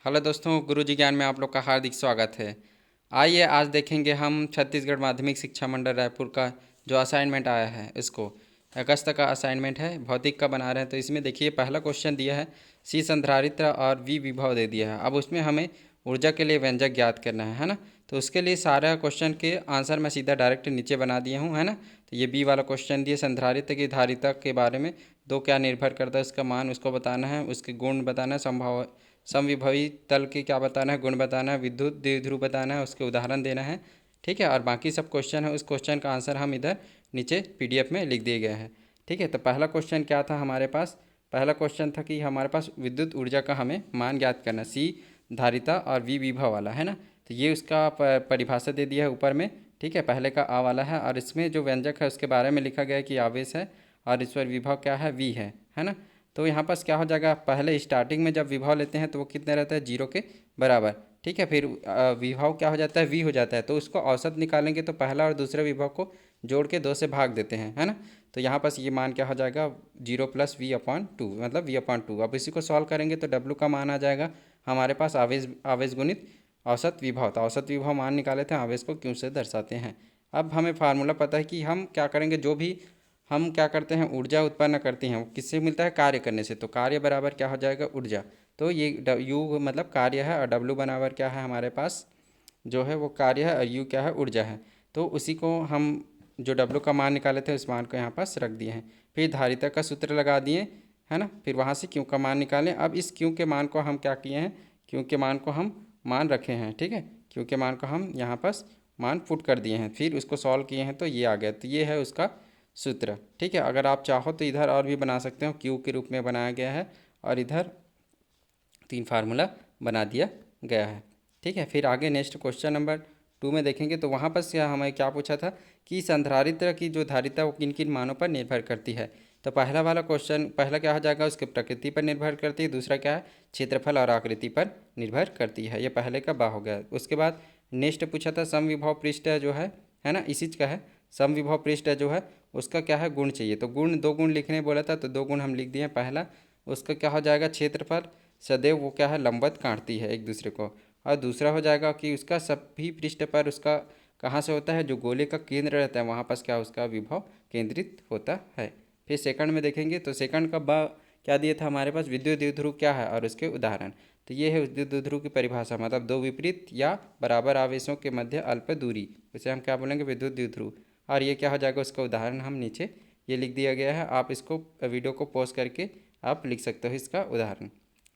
Hello दोस्तों, गुरुजी ज्ञान में आप लोग का हार्दिक स्वागत है। आइए आज देखेंगे हम छत्तीसगढ़ माध्यमिक शिक्षा मंडल रायपुर का जो असाइनमेंट आया है, इसको अगस्त का असाइनमेंट है, भौतिक का बना रहे हैं। तो इसमें देखिए पहला क्वेश्चन दिया है सी संधारित्र और वी विभव दे दिया है। अब उसमें हमें ऊर्जा के लिए व्यंजक ज्ञात करना है ना। तो उसके लिए सारा क्वेश्चन के आंसर मैं सीधा डायरेक्ट नीचे बना दिया हूँ, है ना। तो ये बी वाला क्वेश्चन दिए, संधारित्र की धारिता के बारे में दो क्या निर्भर करता है, उसका मान उसको बताना है, उसके गुण बताना है, संभाव समविभवी तल के क्या बताना है, गुण बताना है, विद्युत द्विध्रुव बताना है, उसके उदाहरण देना है। ठीक है, और बाकी सब क्वेश्चन है, उस क्वेश्चन का आंसर हम इधर नीचे पीडीएफ में लिख दिए गए हैं। ठीक है, तो पहला क्वेश्चन क्या था हमारे पास? पहला क्वेश्चन था कि हमारे पास विद्युत ऊर्जा का हमें मान ज्ञात करना, सी धारिता और वी विभव वाला, है ना। तो ये उसका परिभाषा दे दिया है ऊपर में। ठीक है, पहले का आ वाला है, और इसमें जो व्यंजक है उसके बारे में लिखा गया है कि आवेश है और इस पर विभव क्या है, वी है ना। तो यहाँ पास क्या हो जाएगा, पहले स्टार्टिंग में जब विभव लेते हैं तो वो कितने रहता है, जीरो के बराबर। ठीक है, फिर विभव क्या हो जाता है, वी हो जाता है। तो उसको औसत निकालेंगे तो पहला और दूसरे विभव को जोड़ के 2 से भाग देते हैं, है ना। तो यहाँ पास ये मान क्या हो जाएगा, 0 + v/2, मतलब v/2। अब इसी को सॉल्व करेंगे तो डब्लू का मान आ जाएगा हमारे पास, आवेश आवेश गुणित औसत विभव। तो औसत विभव मान निकाले थे, आवेश को क्यों से दर्शाते हैं। अब हमें फार्मूला पता है कि हम क्या करेंगे, जो भी हम क्या करते हैं ऊर्जा उत्पन्न करते हैं वो किससे मिलता है, कार्य करने से। तो कार्य बराबर क्या हो जाएगा, ऊर्जा। तो ये यू मतलब कार्य है, और डब्लू बराबर क्या है हमारे पास, जो है वो कार्य है, और यू क्या है, ऊर्जा है। तो उसी को हम जो डब्लू का मान निकाले थे उस मान को यहाँ पास रख दिए हैं। फिर धारिता का सूत्र लगा दिए, है ना। फिर वहाँ से क्यू का मान निकालें। अब इस क्यू के मान को हम क्या किए हैं, क्यू के मान को हम मान रखे हैं। ठीक है, क्यू के मान को हम यहाँ पास मान पुट कर दिए हैं, फिर उसको सॉल्व किए हैं तो ये आ गया। तो ये है उसका सूत्र। ठीक है, अगर आप चाहो तो इधर और भी बना सकते हो, क्यू के रूप में बनाया गया है, और इधर 3 फार्मूला बना दिया गया है। ठीक है, फिर आगे नेक्स्ट क्वेश्चन नंबर 2 में देखेंगे तो वहाँ पर से हमें क्या पूछा था कि संधारित्र की जो धारिता वो किन किन मानों पर निर्भर करती है। तो पहला वाला क्वेश्चन, पहला क्या हो जाएगा, उसके प्रकृति पर निर्भर करती है। दूसरा क्या है, क्षेत्रफल और आकृति पर निर्भर करती है। ये पहले का बा हो गया। उसके बाद नेक्स्ट पूछा था समविभव पृष्ठ जो है ना, इसी का है। समविभव पृष्ठ जो है उसका क्या है, गुण चाहिए। तो गुण, 2 गुण लिखने बोला था तो 2 गुण हम लिख दिए। पहला उसका क्या हो जाएगा, क्षेत्रफल सदैव वो क्या है, लंबवत काटती है एक दूसरे को। और दूसरा हो जाएगा कि उसका सभी पृष्ठ पर उसका कहाँ से होता है, जो गोले का केंद्र रहता है वहाँ पास क्या उसका विभव केंद्रित होता है। फिर सेकंड में देखेंगे तो सेकंड का बा क्या दिया था हमारे पास, विद्युत द्विध्रुव क्या है और उसके उदाहरण। तो ये है विद्युत द्विध्रुव की परिभाषा, मतलब दो विपरीत या बराबर आवेशों के मध्य अल्प दूरी, उसे हम क्या बोलेंगे, विद्युत द्विध्रुव। और ये क्या हो जाएगा, उसका उदाहरण हम नीचे ये लिख दिया गया है। आप इसको वीडियो को पॉज करके आप लिख सकते हो इसका उदाहरण।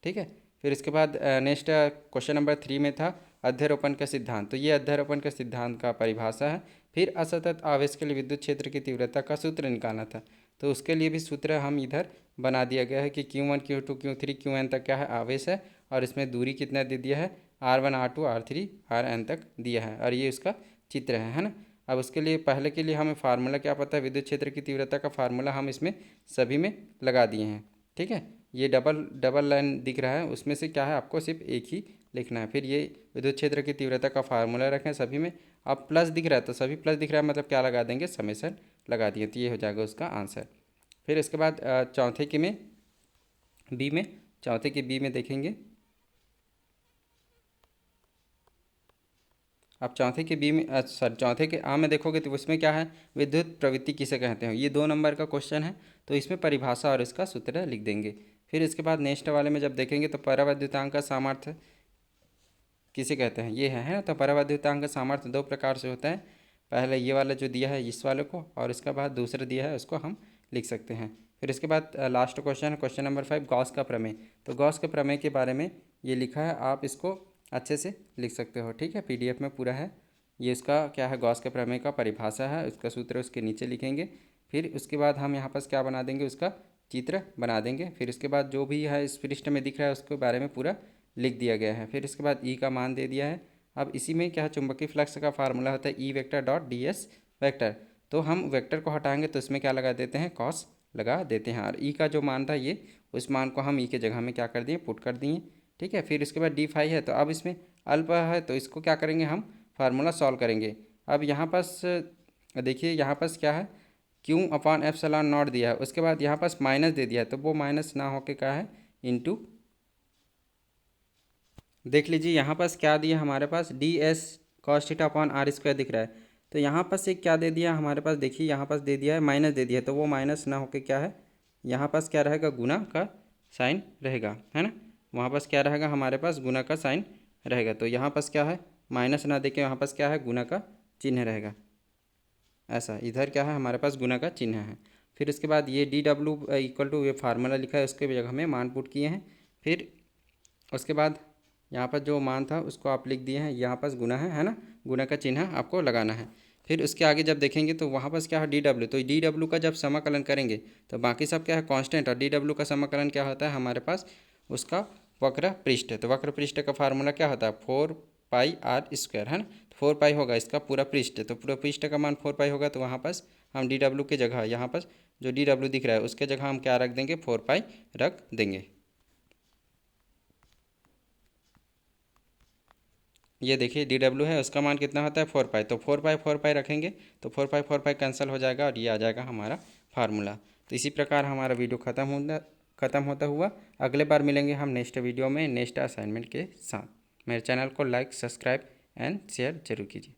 ठीक है, फिर इसके बाद नेक्स्ट क्वेश्चन नंबर 3 में था अध्यारोपण का सिद्धांत। तो ये अध्यारोपण का सिद्धांत का परिभाषा है। फिर असतत आवेश के लिए विद्युत क्षेत्र की तीव्रता का सूत्र निकालना था। तो उसके लिए भी सूत्र हम इधर बना दिया गया है कि Q1 Q2 Q3 Qn तक क्या है, आवेश है, और इसमें दूरी कितना दे दिया है, R1 R2 R3 Rn तक दिया है, और ये उसका चित्र है ना। अब उसके लिए पहले के लिए हमें फार्मूला क्या पता है, विद्युत क्षेत्र की तीव्रता का फार्मूला हम इसमें सभी में लगा दिए हैं। ठीक है, ये डबल डबल लाइन दिख रहा है, उसमें से क्या है आपको सिर्फ एक ही लिखना है। फिर ये विद्युत क्षेत्र की तीव्रता का फार्मूला रखें सभी में। अब प्लस दिख रहा है तो सभी प्लस दिख रहा है, मतलब क्या लगा देंगे, समेसन लगा दिए, तो ये हो जाएगा उसका आंसर। फिर इसके बाद चौथे के में बी में, चौथे के बी में देखेंगे। आप चौथे के बी में सॉरी चौथे के आ में देखोगे तो उसमें क्या है, विद्युत प्रवृत्ति किसे कहते हैं। ये 2 नंबर का क्वेश्चन है, तो इसमें परिभाषा और इसका सूत्र लिख देंगे। फिर इसके बाद नेक्स्ट वाले में जब देखेंगे तो परावैद्युतांक का सामर्थ्य किसे कहते हैं, ये है ना। तो परावैद्युतांक का सामर्थ्य 2 प्रकार से होता है। पहले ये वाला जो दिया है इस वाले को, और इसके बाद दूसरा दिया है उसको हम लिख सकते हैं। फिर इसके बाद लास्ट क्वेश्चन है क्वेश्चन नंबर 5, गॉस का प्रमेय। तो गॉस के प्रमेय के बारे में ये लिखा है, आप इसको अच्छे से लिख सकते हो। ठीक है, पीडीएफ में पूरा है। ये इसका क्या है, गॉस के प्रमेय का परिभाषा है, उसका सूत्र उसके नीचे लिखेंगे। फिर उसके बाद हम यहाँ पर क्या बना देंगे, उसका चित्र बना देंगे। फिर इसके बाद जो भी है इस पृष्ठ में दिख रहा है उसके बारे में पूरा लिख दिया गया है। फिर इसके बाद ई का मान दे दिया है। अब इसी में क्या है, चुंबकीय फ्लक्स का फार्मूला होता है E vector dot D S vector. तो हम वेक्टर को हटाएंगे तो इसमें क्या लगा देते हैं, कॉस लगा देते हैं, और ई का जो मान था ये, उस मान को हम ई के जगह में क्या कर दिए, पुट कर दिए। ठीक है, फिर इसके बाद डी फाई है, तो अब इसमें अल्प है तो इसको क्या करेंगे, हम फार्मूला सॉल्व करेंगे। अब यहाँ पास देखिए, यहाँ पास क्या है, Q/ε0 दिया है, उसके बाद यहाँ पास माइनस दे दिया है, तो वो माइनस ना होके क्या है, इंटू देख लीजिए यहाँ पास क्या दिया हमारे पास, D S cos theta upon R square दिख रहा है। तो यहाँ पास एक क्या दे दिया हमारे पास, देखिए यहाँ पास दे दिया है माइनस दे दिया है, तो वो माइनस ना होके क्या है, यहाँ पास क्या रहेगा, गुना का साइन रहेगा, है ना। वहाँ पास क्या रहेगा हमारे पास, गुना का साइन रहेगा। तो यहाँ पास क्या है, माइनस ना देके यहाँ पास क्या है, गुना का चिन्ह रहेगा। ऐसा इधर क्या है हमारे पास, गुना का चिन्ह है। फिर उसके बाद ये डी डब्ल्यू इक्वल टू ये फार्मूला लिखा है, उसके जगह में मान पुट किए हैं। फिर उसके बाद यहाँ पर जो मान था उसको आप लिख दिए हैं, यहाँ पास गुना है ना, गुना का चिन्ह आपको लगाना है। फिर उसके आगे जब देखेंगे तो वहाँ पास क्या है, डी डब्ल्यू। तो डी डब्ल्यू का जब समाकलन करेंगे तो बाकी सब क्या है, कांस्टेंट, और डी डब्ल्यू का समाकलन क्या होता है हमारे पास, उसका वक्र पृष्ठ। तो वक्र पृष्ठ का फार्मूला क्या होता है, 4πr², है ना। 4π होगा इसका पूरा पृष्ठ, तो पूरा पृष्ठ का मान 4π होगा। तो वहाँ पास हम डी डब्ल्यू के जगह, यहाँ पास जो डी डब्ल्यू दिख रहा है उसके जगह हम क्या रख देंगे, 4π रख देंगे। ये देखिए डी डब्ल्यू है, उसका मान कितना होता है, 4π। तो 4π रखेंगे तो 4π कैंसिल हो जाएगा और ये आ जाएगा हमारा फार्मूला। तो इसी प्रकार हमारा वीडियो ख़त्म होता हुआ। अगले बार मिलेंगे हम नेक्स्ट वीडियो में नेक्स्ट असाइनमेंट के साथ। मेरे चैनल को लाइक, सब्सक्राइब एंड शेयर जरूर कीजिए।